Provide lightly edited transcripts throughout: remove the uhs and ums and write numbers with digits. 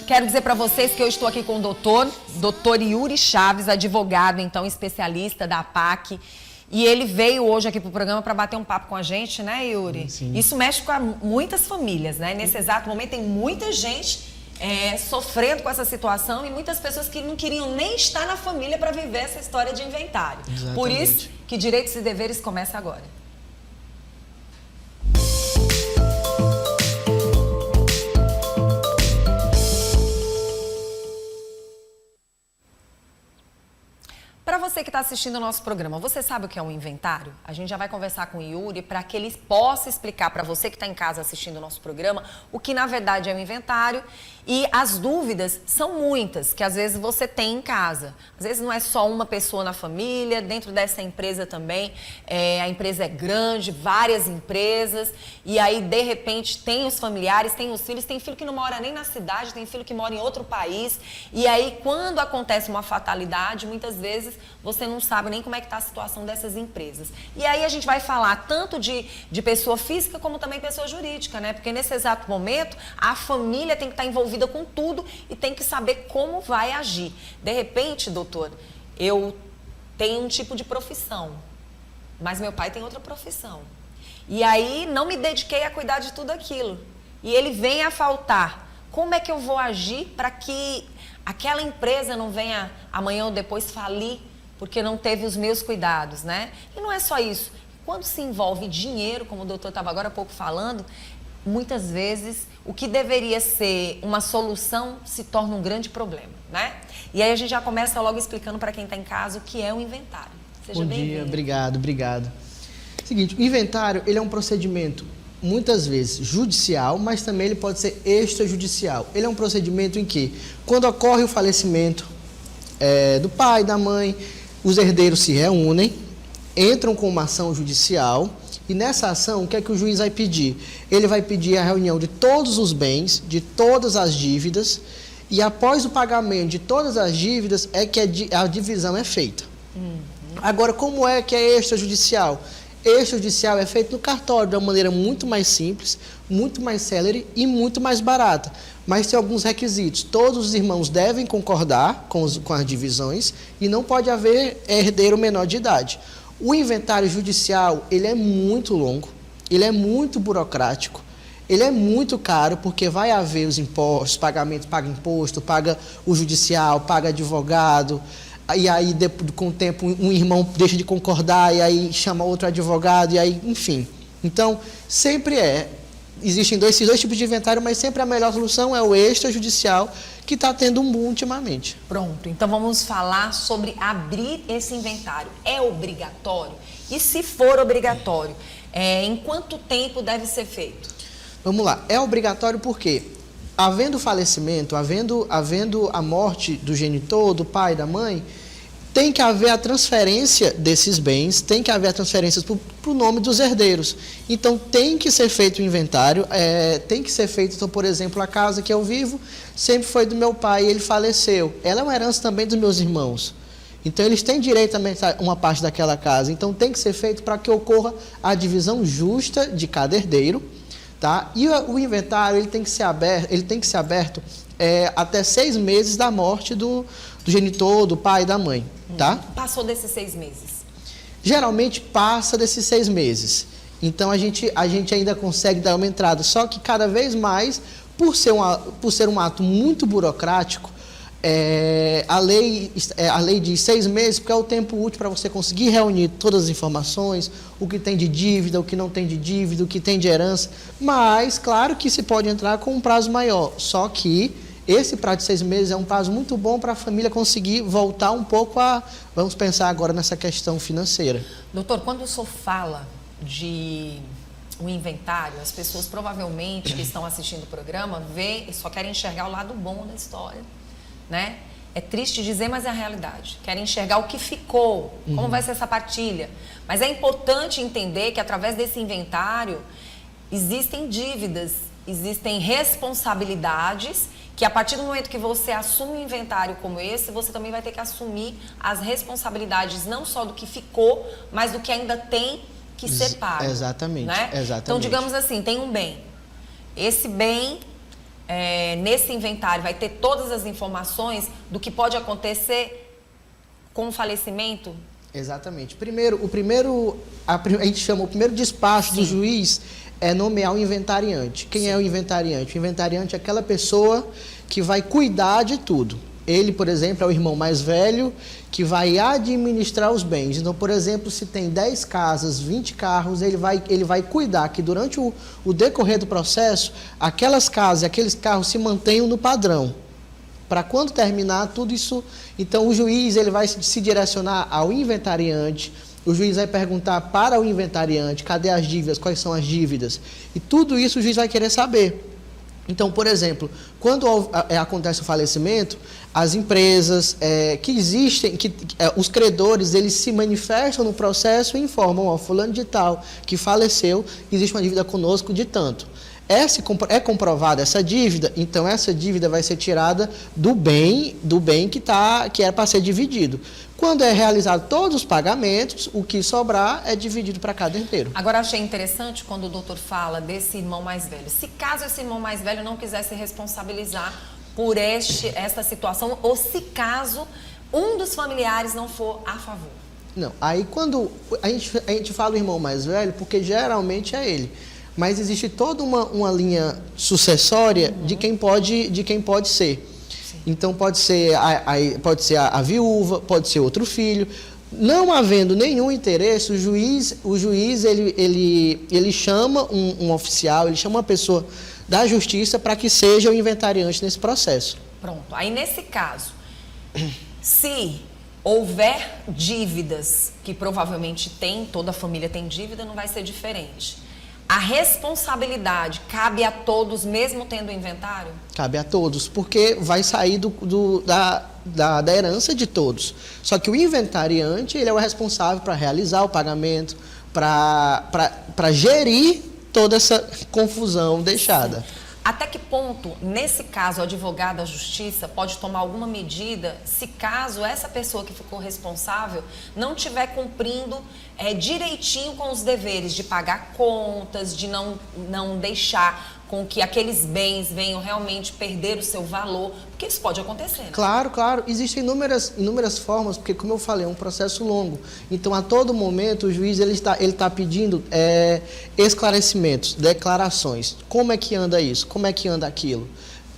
Quero dizer para vocês que eu estou aqui com o doutor Yuri Chaves, advogado, então, especialista da APAC. E ele veio hoje aqui para o programa para bater um papo com a gente, né, Yuri? Sim. Isso mexe com muitas famílias, né? Nesse exato momento tem muita gente sofrendo com essa situação e muitas pessoas que não queriam nem estar na família para viver essa história de inventário. Exatamente. Por isso que Direitos e Deveres começa agora. Para você que está assistindo o nosso programa, você sabe o que é um inventário? A gente já vai conversar com o Yuri para que ele possa explicar para você que está em casa assistindo o nosso programa o que na verdade é um inventário. E as dúvidas são muitas, que às vezes você tem em casa. Às vezes não é só uma pessoa na família, dentro dessa empresa também, a empresa é grande, várias empresas, e aí de repente tem os familiares, tem os filhos, tem filho que não mora nem na cidade, tem filho que mora em outro país, e aí quando acontece uma fatalidade, muitas vezes você não sabe nem como é que está a situação dessas empresas. E aí a gente vai falar tanto de pessoa física como também pessoa jurídica, né? Porque nesse exato momento a família tem que estar envolvida com tudo e tem que saber como vai agir. De repente, doutor, eu tenho um tipo de profissão, mas meu pai tem outra profissão. E aí não me dediquei a cuidar de tudo aquilo. E ele vem a faltar. Como é que eu vou agir para que aquela empresa não venha amanhã ou depois falir porque não teve os meus cuidados, né? E não é só isso. Quando se envolve dinheiro, como o doutor estava agora há pouco falando, muitas vezes o que deveria ser uma solução se torna um grande problema, né? E aí a gente já começa logo explicando para quem está em casa o que é o inventário. Seja bem-vindo. Bom dia, obrigado. Seguinte, o inventário ele é um procedimento muitas vezes judicial, mas também ele pode ser extrajudicial. Ele é um procedimento em que, quando ocorre o falecimento do pai, da mãe, os herdeiros se reúnem, entram com uma ação judicial e nessa ação, o que é que o juiz vai pedir? Ele vai pedir a reunião de todos os bens, de todas as dívidas e após o pagamento de todas as dívidas é que a divisão é feita. Agora, como é que é extrajudicial? Extrajudicial é feito no cartório de uma maneira muito mais simples, muito mais célere e muito mais barata. Mas tem alguns requisitos. Todos os irmãos devem concordar com as divisões e não pode haver herdeiro menor de idade. O inventário judicial, ele é muito longo, ele é muito burocrático, ele é muito caro porque vai haver os impostos, pagamento, paga imposto, paga o judicial, paga advogado, e aí com o tempo um irmão deixa de concordar e aí chama outro advogado, e aí, enfim. Então, sempre existem esses dois tipos de inventário, mas sempre a melhor solução é o extrajudicial, que está tendo um boom ultimamente. Pronto, então vamos falar sobre abrir esse inventário. É obrigatório? E se for obrigatório, em quanto tempo deve ser feito? Vamos lá, é obrigatório porque, havendo falecimento, havendo a morte do genitor, do pai, da mãe, tem que haver a transferência desses bens, tem que haver a transferência para o nome dos herdeiros. Então, tem que ser feito o inventário, tem que ser feito, então, por exemplo, a casa que eu vivo sempre foi do meu pai e ele faleceu. Ela é uma herança também dos meus irmãos. Então, eles têm direito a uma parte daquela casa. Então, tem que ser feito para que ocorra a divisão justa de cada herdeiro, tá? E o inventário ele tem que ser aberto até 6 meses da morte do genitor, do pai e da mãe. Tá? Passou desses 6 meses? Geralmente passa desses 6 meses. Então a gente ainda consegue dar uma entrada. Só que cada vez mais, por ser um ato muito burocrático, a lei diz 6 meses, porque é o tempo útil para você conseguir reunir todas as informações, o que tem de dívida, o que não tem de dívida, o que tem de herança. Mas, claro que se pode entrar com um prazo maior. Só que esse prazo de 6 meses é um prazo muito bom para a família conseguir voltar um pouco vamos pensar agora nessa questão financeira. Doutor, quando o senhor fala de um inventário, as pessoas provavelmente que estão assistindo o programa só querem enxergar o lado bom da história, né? É triste dizer, mas é a realidade. Querem enxergar o que ficou, como vai ser essa partilha. Mas é importante entender que através desse inventário existem dívidas, existem responsabilidades que a partir do momento que você assume um inventário como esse, você também vai ter que assumir as responsabilidades não só do que ficou, mas do que ainda tem que ser pago. Exatamente, né? exatamente. Então, digamos assim, tem um bem. Esse bem nesse inventário vai ter todas as informações do que pode acontecer com o falecimento? Exatamente. A gente chama o primeiro despacho do juiz é nomear o inventariante. Quem é o inventariante? O inventariante é aquela pessoa que vai cuidar de tudo. Ele, por exemplo, é o irmão mais velho que vai administrar os bens. Então, por exemplo, se tem 10 casas, 20 carros, ele vai cuidar que durante o decorrer do processo, aquelas casas e aqueles carros se mantenham no padrão. Para quando terminar tudo isso, então o juiz ele vai se direcionar ao inventariante, o juiz vai perguntar para o inventariante, cadê as dívidas, quais são as dívidas? E tudo isso o juiz vai querer saber. Então, por exemplo, quando acontece o falecimento, as empresas que existem, os credores, eles se manifestam no processo e informam, ó, fulano de tal, que faleceu, existe uma dívida conosco de tanto. É comprovada essa dívida, então essa dívida vai ser tirada do bem que era para ser dividido. Quando é realizado todos os pagamentos, o que sobrar é dividido para cada herdeiro. Agora, achei interessante quando o doutor fala desse irmão mais velho. Se caso esse irmão mais velho não quiser se responsabilizar por esta situação, ou se caso um dos familiares não for a favor. Não, aí quando a gente fala o irmão mais velho, porque geralmente é ele. Mas existe toda uma linha sucessória de quem pode ser. Sim. Então pode ser a viúva, pode ser outro filho. Não havendo nenhum interesse, o juiz ele chama um oficial, ele chama uma pessoa da justiça para que seja o inventariante nesse processo. Pronto. Aí nesse caso, se houver dívidas, que provavelmente tem, toda a família tem dívida, não vai ser diferente. A responsabilidade cabe a todos, mesmo tendo inventário? Cabe a todos, porque vai sair da herança de todos. Só que o inventariante, ele é o responsável para realizar o pagamento, para gerir toda essa confusão deixada. Sim. Até que ponto, nesse caso, o advogado da justiça pode tomar alguma medida se caso essa pessoa que ficou responsável não estiver cumprindo direitinho com os deveres de pagar contas, de não deixar com que aqueles bens venham realmente perder o seu valor, porque isso pode acontecer, né? Claro. Existem inúmeras formas, porque, como eu falei, é um processo longo. Então, a todo momento, o juiz ele está pedindo esclarecimentos, declarações. Como é que anda isso? Como é que anda aquilo?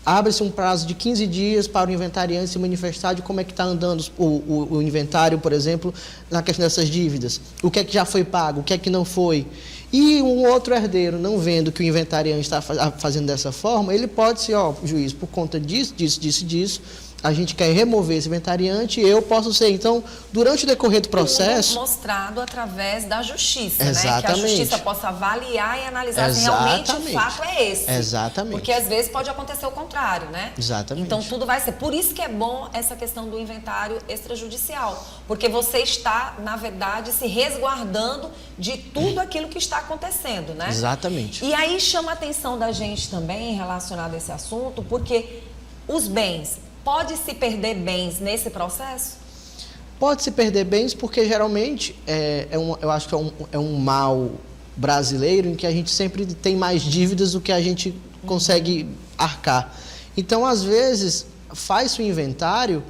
Abre-se um prazo de 15 dias para o inventariante se manifestar de como é que está andando o inventário, por exemplo, na questão dessas dívidas. O que é que já foi pago, o que é que não foi. E um outro herdeiro, não vendo que o inventariante está fazendo dessa forma, ele pode ser, juiz, por conta disso, a gente quer remover esse inventariante e eu posso ser. Então, durante o decorrer do processo... mostrado através da justiça, exatamente, né? Que a justiça possa avaliar e analisar se realmente o fato é esse. Exatamente. Porque às vezes pode acontecer o contrário, né? Exatamente. Então, tudo vai ser. Por isso que é bom essa questão do inventário extrajudicial. Porque você está, na verdade, se resguardando de tudo aquilo que está acontecendo, né? Exatamente. E aí chama a atenção da gente também relacionado a esse assunto, porque os bens... Pode-se perder bens nesse processo? Pode-se perder bens porque geralmente eu acho que é um mal brasileiro em que a gente sempre tem mais dívidas do que a gente consegue arcar. Então, às vezes, faz-se o inventário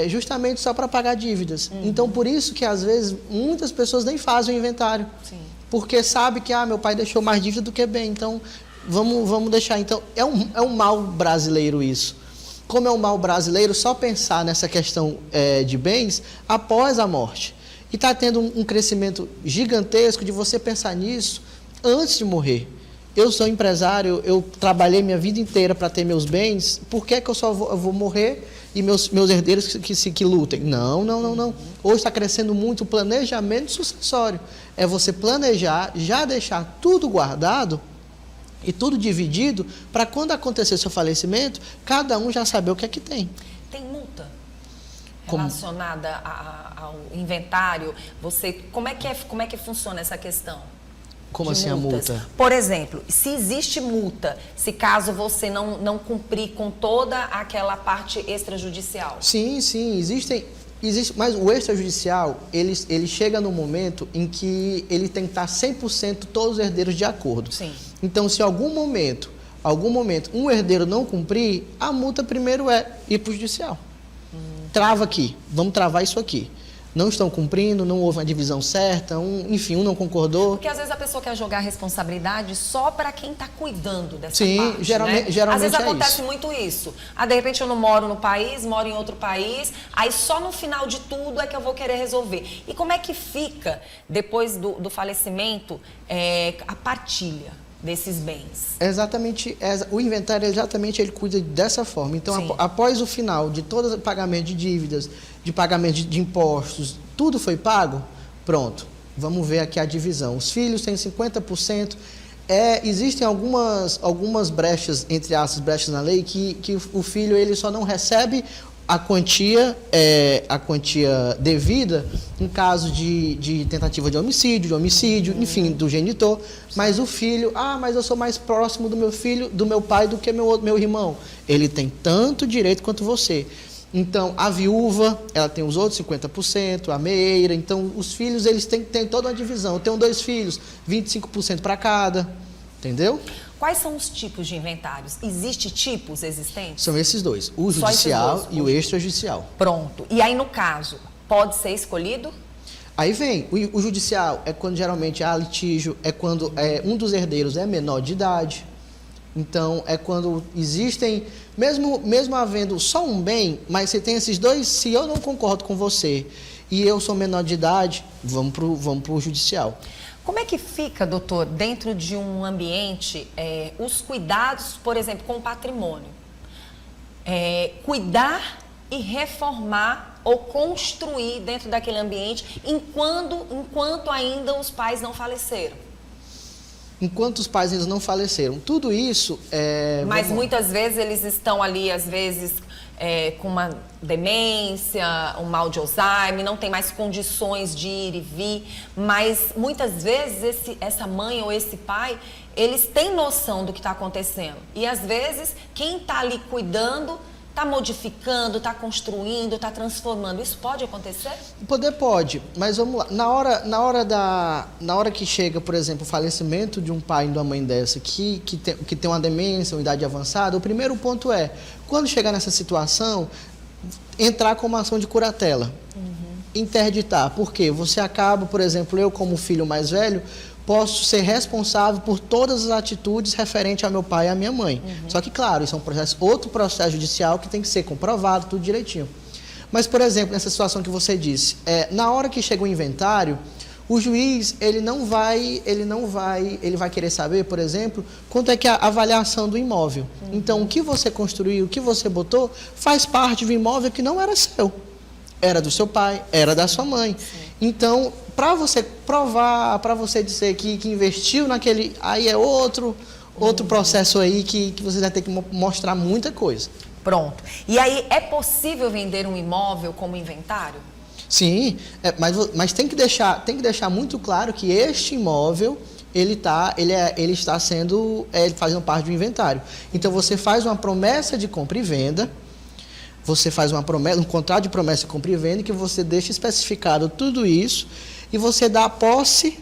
justamente só para pagar dívidas. Então, por isso que, às vezes, muitas pessoas nem fazem o inventário. Sim. Porque sabe que meu pai deixou mais dívida do que bem, então vamos deixar. Então, é um mal brasileiro isso. Como é um mal brasileiro, só pensar nessa questão de bens após a morte. E está tendo um crescimento gigantesco de você pensar nisso antes de morrer. Eu sou empresário, eu trabalhei minha vida inteira para ter meus bens, por que eu só vou morrer e meus herdeiros que lutem? Não. Hoje está crescendo muito o planejamento sucessório. É você planejar, já deixar tudo guardado e tudo dividido, para quando acontecer seu falecimento, cada um já saber o que é que tem. Tem multa relacionada ao inventário? Como é que funciona essa questão? Como assim multas? A multa? Por exemplo, se existe multa, se caso você não cumprir com toda aquela parte extrajudicial? Sim, existe, mas o extrajudicial, ele chega no momento em que ele tem que estar 100% todos os herdeiros de acordo. Sim. Então, se em algum momento algum momento, um herdeiro não cumprir, a multa primeiro é ir para o judicial. Trava aqui, vamos travar isso aqui. Não estão cumprindo, não houve uma divisão certa, enfim, um não concordou. Porque às vezes a pessoa quer jogar a responsabilidade só para quem está cuidando dessa Sim, parte, geralmente, né? geralmente às vezes é acontece isso. muito isso. De repente eu não moro no país, moro em outro país, aí só no final de tudo é que eu vou querer resolver. E como é que fica, depois do falecimento, a partilha desses bens? Exatamente, o inventário ele cuida dessa forma. Então, após o final de todo o pagamento de dívidas, de pagamento de impostos, tudo foi pago, pronto, vamos ver aqui a divisão. Os filhos têm 50%, existem algumas brechas, entre aspas, brechas na lei, que o filho ele só não recebe a quantia devida em caso de tentativa de homicídio, enfim, do genitor, mas o filho, mas eu sou mais próximo do meu filho, do meu pai, do que meu irmão. Ele tem tanto direito quanto você. Então, a viúva, ela tem os outros 50%, a meira, então os filhos, eles têm toda uma divisão. Eu tenho 2 filhos, 25% para cada, entendeu? Quais são os tipos de inventários? Existem tipos existentes? São esses dois, o judicial e o extrajudicial. Pronto. E aí, no caso, pode ser escolhido? Aí vem, o judicial é quando geralmente há litígio, é quando um dos herdeiros é menor de idade. Então, é quando existem, mesmo havendo só um bem, mas você tem esses dois, se eu não concordo com você e eu sou menor de idade, vamos pro judicial. Como é que fica, doutor, dentro de um ambiente, os cuidados, por exemplo, com o patrimônio? Cuidar e reformar ou construir dentro daquele ambiente enquanto ainda os pais não faleceram. Enquanto os pais ainda não faleceram. Tudo isso Mas muitas vezes eles estão ali, às vezes, com uma demência, um mal de Alzheimer, não tem mais condições de ir e vir, mas muitas vezes essa mãe ou esse pai, eles têm noção do que está acontecendo. E às vezes quem está ali cuidando está modificando, está construindo, está transformando. Isso pode acontecer? Pode, mas vamos lá. Na hora que chega, por exemplo, o falecimento de um pai e de uma mãe dessa que tem uma demência, uma idade avançada, o primeiro ponto é, quando chegar nessa situação, entrar com uma ação de curatela. Interditar. Por quê? Você acaba, por exemplo, eu como filho mais velho, posso ser responsável por todas as atitudes referentes ao meu pai e à minha mãe. Só que, claro, isso é outro processo judicial que tem que ser comprovado, tudo direitinho. Mas, por exemplo, nessa situação que você disse, na hora que chega o inventário, o juiz, ele vai querer saber, por exemplo, quanto é que é a avaliação do imóvel. Então, o que você construiu, o que você botou, faz parte do imóvel que não era seu. Era do seu pai, era da sua mãe. Então, para você provar, para você dizer que investiu naquele, aí é outro processo aí que você vai ter que mostrar muita coisa. Pronto. E aí, é possível vender um imóvel como inventário? Sim, mas tem que deixar muito claro que este imóvel, ele está sendo, fazendo parte do inventário. Então, você faz uma promessa de compra e venda, você faz um contrato de promessa de compra e venda, que você deixa especificado tudo isso e você dá a posse,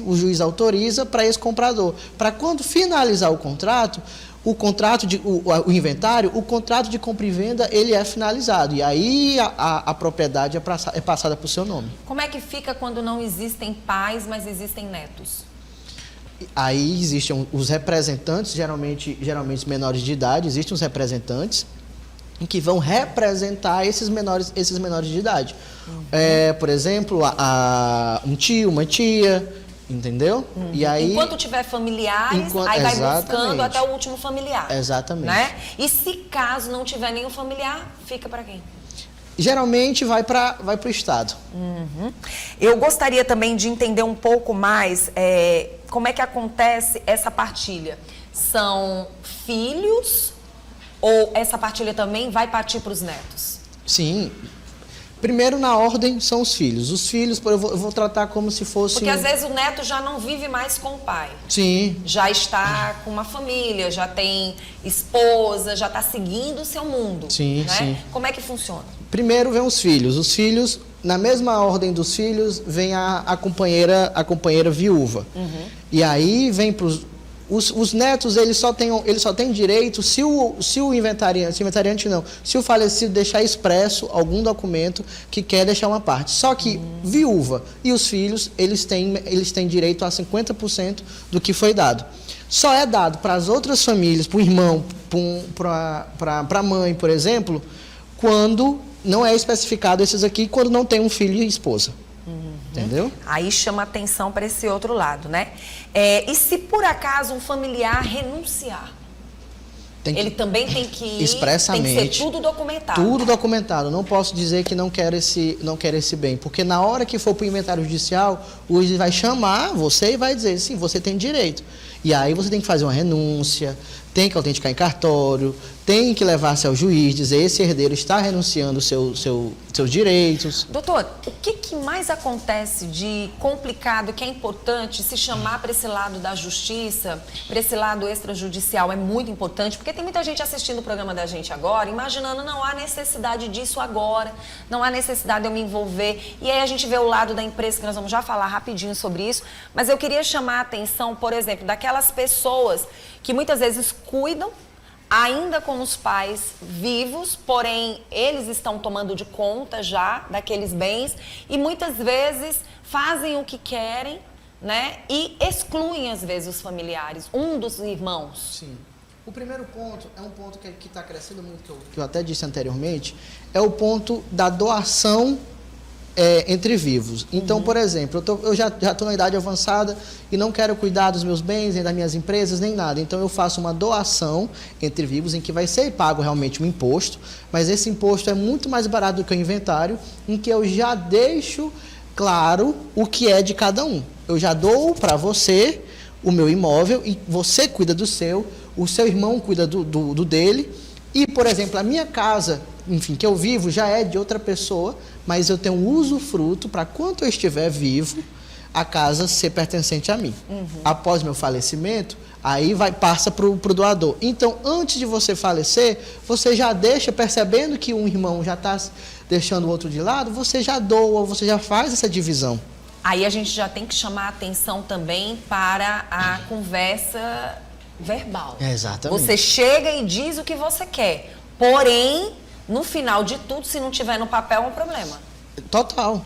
o juiz autoriza para esse comprador. Para quando finalizar o inventário, o contrato de compra e venda, ele é finalizado. E aí a propriedade é passada para o seu nome. Como é que fica quando não existem pais, mas existem netos? Aí existem os representantes, geralmente menores de idade, existem os representantes em que vão representar esses menores de idade. Por exemplo, um tio, uma tia, entendeu? E aí, enquanto tiver familiares, aí vai buscando até o último familiar. Exatamente. Né? E se caso não tiver nenhum familiar, fica para quem? Geralmente vai para o Estado. Eu gostaria também de entender um pouco mais como é que acontece essa partilha. São filhos ou essa partilha também vai partir para os netos? Sim. Primeiro, na ordem, são os filhos. Os filhos, eu vou tratar como se fosse... Porque às vezes o neto já não vive mais com o pai. Sim. Já está com uma família, já tem esposa, já está seguindo o seu mundo. Sim, né? sim. Como é que funciona? Primeiro vem os filhos. Os filhos, na mesma ordem dos filhos, vem a companheira viúva. E aí vem para Os netos, eles só têm direito se o inventariante não, se o falecido deixar expresso algum documento que quer deixar uma parte. Só que viúva e os filhos, eles têm direito a 50% do que foi dado. Só é dado para as outras famílias, para o irmão, para a mãe, por exemplo, quando não é especificado esses aqui, quando não tem um filho e esposa. Entendeu? Aí chama atenção para esse outro lado, né? E se por acaso um familiar renunciar? Ele também tem que ir, expressamente, tem que ser tudo documentado. Tudo documentado. Não posso dizer que não quero esse bem, porque na hora que for para o inventário judicial, o juiz vai chamar você e vai dizer, sim, você tem direito. E aí você tem que fazer uma renúncia, tem que autenticar em cartório, tem que levar-se ao juiz, dizer esse herdeiro está renunciando seus direitos. Doutor, o que mais acontece de complicado, que é importante se chamar para esse lado da justiça, para esse lado extrajudicial? É muito importante, porque tem muita gente assistindo o programa da gente agora, imaginando, não há necessidade disso agora, não há necessidade de eu me envolver. E aí a gente vê o lado da empresa, que nós vamos já falar rapidinho sobre isso, mas eu queria chamar a atenção, por exemplo, daquelas pessoas que muitas vezes cuidam, ainda com os pais vivos, porém eles estão tomando de conta já daqueles bens e muitas vezes fazem o que querem, né? E excluem às vezes os familiares, um dos irmãos. Sim. O primeiro ponto é um ponto que está crescendo muito, que eu até disse anteriormente, é o ponto da doação entre vivos. Então, por exemplo, eu já estou na idade avançada e não quero cuidar dos meus bens, nem das minhas empresas, nem nada. Então, eu faço uma doação entre vivos em que vai ser pago realmente um imposto, mas esse imposto é muito mais barato do que o inventário, em que eu já deixo claro o que é de cada um. Eu já dou para você o meu imóvel e você cuida do seu, o seu irmão cuida do dele. E, por exemplo, a minha casa, enfim, que eu vivo, já é de outra pessoa, mas eu tenho um usufruto para quando eu estiver vivo, a casa ser pertencente a mim. Após meu falecimento, aí passa para o doador. Então, antes de você falecer, você já deixa, percebendo que um irmão já está deixando o outro de lado, você já doa, você já faz essa divisão. Aí a gente já tem que chamar a atenção também para a conversa verbal. Exatamente. Você chega e diz o que você quer, porém, no final de tudo, se não tiver no papel, é um problema. Total.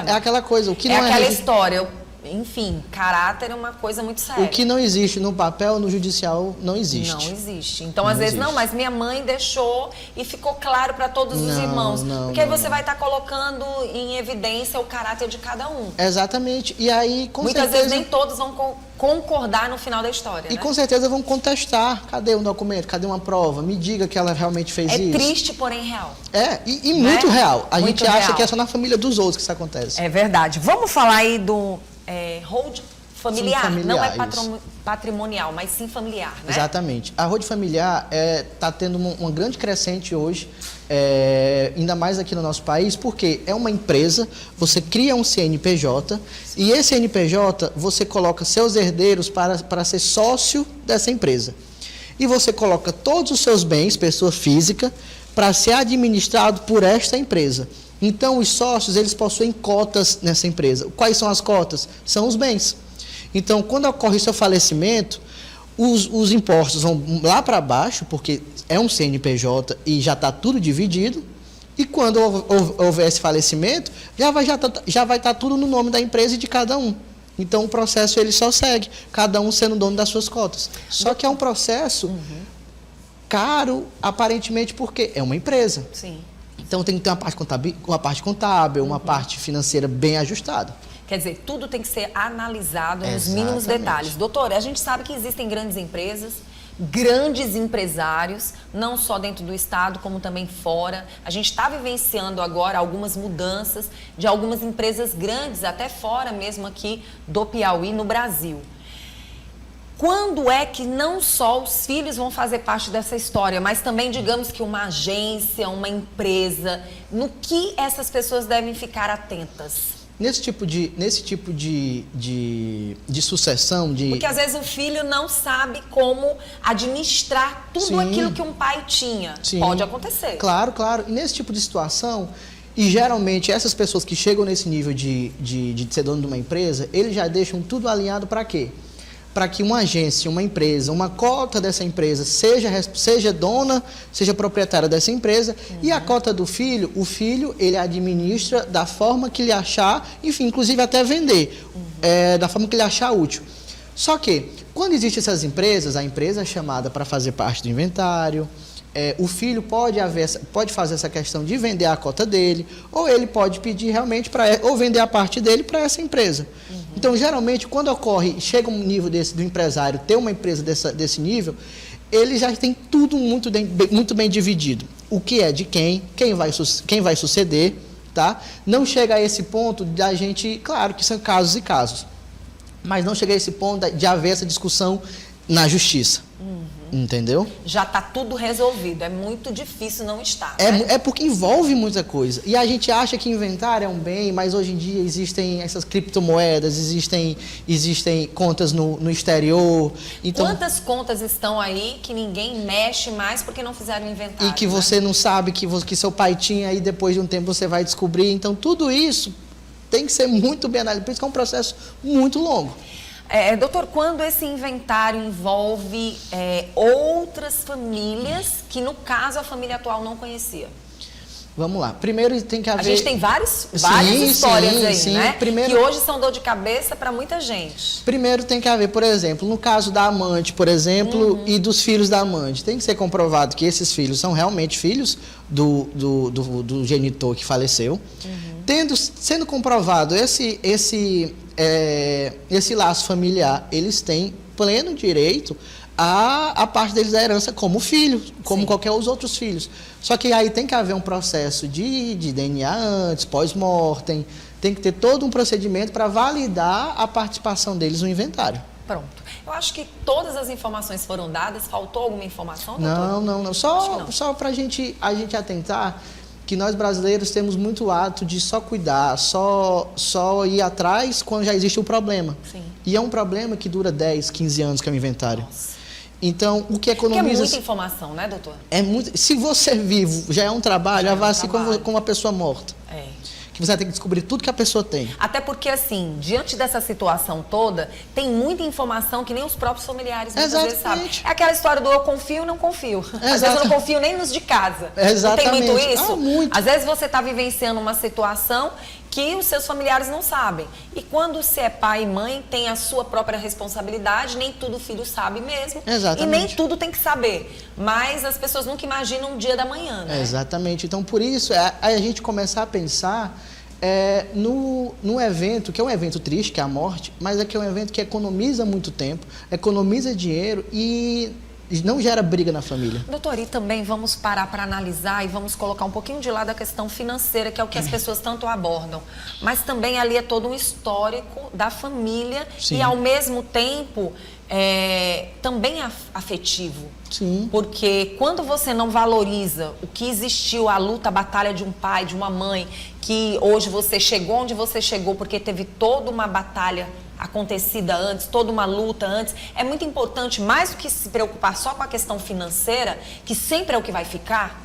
É aquela coisa, o que não aquela história, enfim, caráter é uma coisa muito séria. O que não existe no papel, no judicial, não existe. Não existe. Então, às vezes, não, mas minha mãe deixou e ficou claro para todos os irmãos. Porque aí você vai estar colocando em evidência o caráter de cada um. Exatamente. E aí, com muitas certeza... vezes nem todos vão concordar no final da história, E né? com certeza vão contestar. Cadê um documento? Cadê uma prova? Me diga que ela realmente fez isso. É triste, porém real. E muito real. A Muito gente acha real. que é só na família dos outros que isso acontece. É verdade. Vamos falar aí do hold familiar. Não é patrimonial, mas sim familiar, né? Exatamente. A hold familiar está tendo uma grande crescente hoje, ainda mais aqui no nosso país, porque é uma empresa, você cria um CNPJ e esse CNPJ você coloca seus herdeiros para ser sócio dessa empresa. E você coloca todos os seus bens, pessoa física, para ser administrado por esta empresa. Então, os sócios, eles possuem cotas nessa empresa. Quais são as cotas? São os bens. Então, quando ocorre o seu falecimento, os impostos vão lá para baixo, porque é um CNPJ e já está tudo dividido. E quando houver esse falecimento, já vai estar tudo no nome da empresa e de cada um. Então, o processo ele só segue, cada um sendo dono das suas cotas. Só que é um processo caro, aparentemente, porque é uma empresa. Sim. Então, tem que ter uma parte contábil, uma parte financeira bem ajustada. Quer dizer, tudo tem que ser analisado nos mínimos detalhes. Doutora, a gente sabe que existem grandes empresas, grandes empresários, não só dentro do estado, como também fora. A gente está vivenciando agora algumas mudanças de algumas empresas grandes, até fora mesmo aqui do Piauí, no Brasil. Quando é que não só os filhos vão fazer parte dessa história, mas também, digamos que uma agência, uma empresa, no que essas pessoas devem ficar atentas? Nesse tipo de sucessão, Porque às vezes o filho não sabe como administrar tudo aquilo que um pai tinha. Sim. Pode acontecer. Claro, claro. E nesse tipo de situação, e geralmente essas pessoas que chegam nesse nível de ser dono de uma empresa, eles já deixam tudo alinhado para quê? para que uma agência, uma empresa, uma cota dessa empresa seja dona, seja proprietária dessa empresa, e a cota do filho, o filho ele administra da forma que ele achar, enfim, inclusive até vender, da forma que ele achar útil. Só que, quando existem essas empresas, a empresa é chamada para fazer parte do inventário, o filho pode fazer essa questão de vender a cota dele, ou ele pode pedir realmente ou vender a parte dele para essa empresa. Então, geralmente, quando chega um nível do empresário ter uma empresa desse nível, ele já tem tudo muito bem dividido. O que é de quem vai suceder, tá? Não chega a esse ponto da gente, claro que são casos e casos, mas não chega a esse ponto de haver essa discussão na justiça. Entendeu? Já está tudo resolvido. É muito difícil não estar. Né? É porque envolve muita coisa. E a gente acha que inventário é um bem, mas hoje em dia existem essas criptomoedas, existem contas no exterior. Então, quantas contas estão aí que ninguém mexe mais porque não fizeram inventário? E que você não sabe que seu pai tinha e depois de um tempo você vai descobrir. Então, tudo isso tem que ser muito bem analisado. Por isso que é um processo muito longo. Doutor, quando esse inventário envolve outras famílias que, no caso, a família atual não conhecia? Vamos lá. Primeiro tem que haver... A gente tem várias histórias aí, né? Primeiro... Que hoje são dor de cabeça para muita gente. Primeiro tem que haver, por exemplo, no caso da amante, por exemplo, e dos filhos da amante, tem que ser comprovado que esses filhos são realmente filhos do genitor que faleceu. Sendo comprovado esse laço familiar, eles têm pleno direito a parte deles da herança como filho, como Sim. qualquer os outros filhos. Só que aí tem que haver um processo de DNA antes, pós-mortem, tem que ter todo um procedimento para validar a participação deles no inventário. Pronto. Eu acho que todas as informações foram dadas. Faltou alguma informação, doutor? Não. Só para a gente atentar que nós brasileiros temos muito hábito de só cuidar, só ir atrás quando já existe o problema. Sim. E é um problema que dura 10, 15 anos que é o inventário. Nossa. Então, o que economiza... Porque é muita informação, né, doutor? É muito... Se você vivo já é um trabalho, avalie como uma pessoa morta. Que você vai ter que descobrir tudo que a pessoa tem. Até porque, assim, diante dessa situação toda, tem muita informação que nem os próprios familiares muitas vezes sabem. É aquela história do eu confio e não confio. Às vezes eu não confio nem nos de casa. Exatamente. Não tem muito isso? Muito. Às vezes você está vivenciando uma situação que os seus familiares não sabem. E quando você é pai e mãe, tem a sua própria responsabilidade, nem tudo o filho sabe mesmo. Exatamente. E nem tudo tem que saber. Mas as pessoas nunca imaginam um dia da manhã, né? Exatamente. Então, por isso, a gente começar a pensar no evento, que é um evento triste, que é a morte, mas é que é um evento que economiza muito tempo, economiza dinheiro e não gera briga na família. Doutor, e também vamos parar para analisar e vamos colocar um pouquinho de lado a questão financeira, que é o que as pessoas tanto abordam. Mas também ali é todo um histórico da família. Sim. E, ao mesmo tempo, também afetivo. Sim. Porque quando você não valoriza o que existiu, a luta, a batalha de um pai, de uma mãe, que hoje você chegou onde você chegou porque teve toda uma batalha acontecida antes, toda uma luta antes, é muito importante, mais do que se preocupar só com a questão financeira, que sempre é o que vai ficar,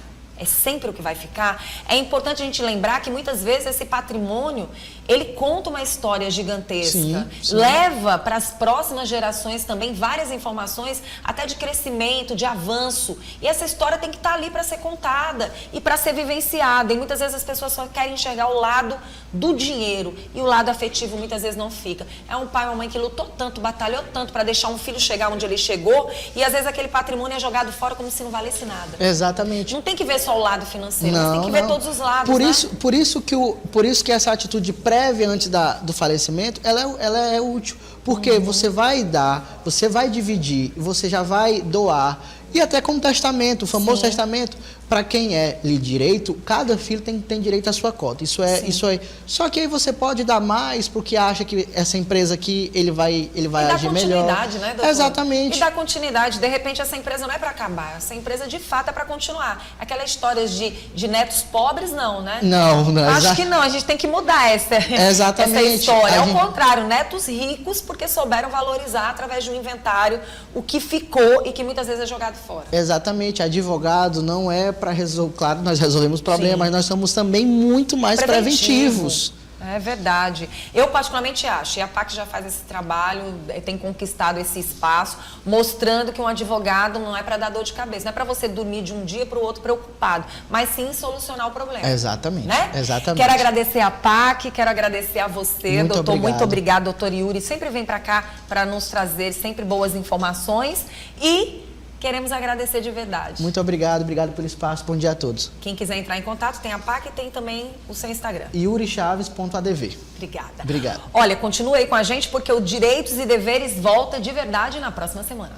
é importante a gente lembrar que muitas vezes esse patrimônio, ele conta uma história gigantesca, sim. Leva para as próximas gerações também várias informações, até de crescimento, de avanço, e essa história tem que estar ali para ser contada e para ser vivenciada, e muitas vezes as pessoas só querem enxergar o lado do dinheiro, e o lado afetivo muitas vezes não fica. É um pai ou uma mãe que lutou tanto, batalhou tanto para deixar um filho chegar onde ele chegou, e às vezes aquele patrimônio é jogado fora como se não valesse nada. Exatamente. Não tem que ver só o lado financeiro, mas tem que ver todos os lados. Por isso que essa atitude prévia antes do falecimento, ela é útil. Porque você vai dar, você vai dividir, você já vai doar. E até como testamento, o famoso testamento, para quem é lhe direito, cada filho tem direito à sua cota. Isso é. Só que aí você pode dar mais porque acha que essa empresa aqui ele vai agir melhor. E dá continuidade, né, doutor? Exatamente. E dá continuidade. De repente essa empresa não é para acabar, essa empresa de fato é para continuar. Aquelas histórias de netos pobres, não, né? Não. Acho que não, a gente tem que mudar essa história. Ao contrário, netos ricos porque souberam valorizar através de um inventário o que ficou e que muitas vezes é jogado fora. Exatamente. Advogado não é para resolver. Claro, nós resolvemos problemas, mas nós somos também muito mais preventivos. É verdade. Eu particularmente acho, e a PAC já faz esse trabalho, tem conquistado esse espaço, mostrando que um advogado não é para dar dor de cabeça, não é para você dormir de um dia para o outro preocupado, mas sim solucionar o problema. Exatamente, né? exatamente. Quero agradecer a PAC, quero agradecer a você, Muito doutor. obrigado. Muito obrigado, doutor Yuri. Sempre vem para cá para nos trazer sempre boas informações e queremos agradecer de verdade. Muito obrigado pelo espaço. Bom dia a todos. Quem quiser entrar em contato, tem a PAC e tem também o seu Instagram. yurichaves.adv. Obrigada. Obrigado. Olha, continue aí com a gente porque o Direitos e Deveres volta de verdade na próxima semana.